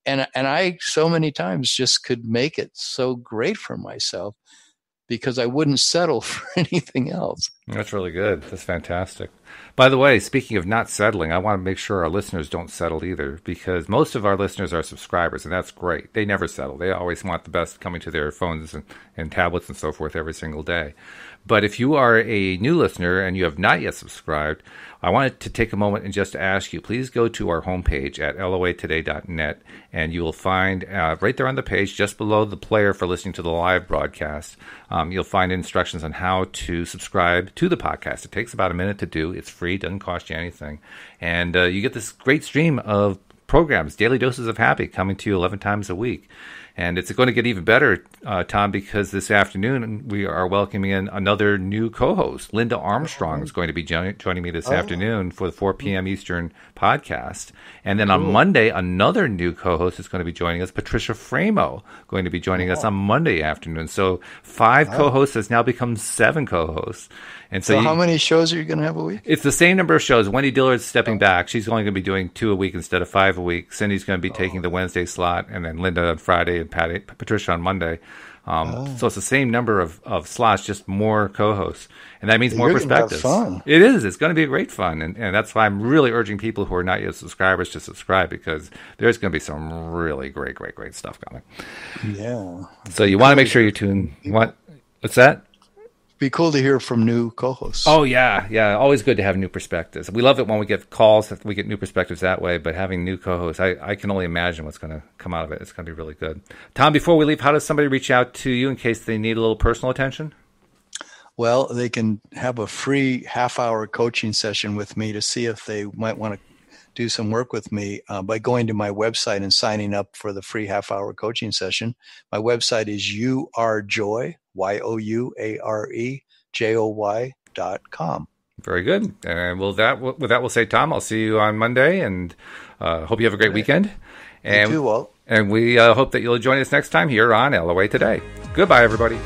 and I so many times just could make it so great for myself because I wouldn't settle for anything else. That's really good. That's fantastic. By the way, speaking of not settling, I want to make sure our listeners don't settle either, because most of our listeners are subscribers, and that's great. They never settle. They always want the best coming to their phones and tablets and so forth every single day. But if you are a new listener and you have not yet subscribed, I wanted to take a moment and just ask you, please go to our homepage at loatoday.net, and you will find right there on the page, just below the player for listening to the live broadcast, you'll find instructions on how to subscribe to the podcast. It takes about a minute to do. It's free, doesn't cost you anything. And you get this great stream of programs, Daily Doses of Happy, coming to you 11 times a week. And it's going to get even better, Tom, because this afternoon we are welcoming in another new co-host. Linda Armstrong is going to be joining me this afternoon for the 4 p.m. Eastern podcast. And then on Monday, another new co-host is going to be joining us, Patricia Framo, going to be joining us on Monday afternoon. So 5 co-hosts has now become 7 co-hosts. And so how many shows are you going to have a week? It's the same number of shows. Wendy Dillard's stepping back. She's only going to be doing 2 a week instead of 5 a week. Cindy's going to be taking the Wednesday slot, and then Linda on Friday and Patricia on Monday. So it's the same number of slots, just more co-hosts. And that means more perspectives. Fun. It is. It's going to be great fun. And that's why I'm really urging people who are not yet subscribers to subscribe, because there's going to be some really great stuff coming. Yeah. So you want to make sure you tune. What's that? Be cool to hear from new co-hosts. Oh, yeah. Always good to have new perspectives. We love it when we get calls, we get new perspectives that way, but having new co-hosts, I can only imagine what's going to come out of it. It's going to be really good. Tom, before we leave, how does somebody reach out to you in case they need a little personal attention? Well, they can have a free half-hour coaching session with me to see if they might want to do some work with me by going to my website and signing up for the free half-hour coaching session. My website is youarejoy, youarejoy.com. Very good. And with that, we'll say, Tom, I'll see you on Monday, and hope you have a great weekend. And you too, Walt. And we hope that you'll join us next time here on LOA Today. Goodbye, everybody.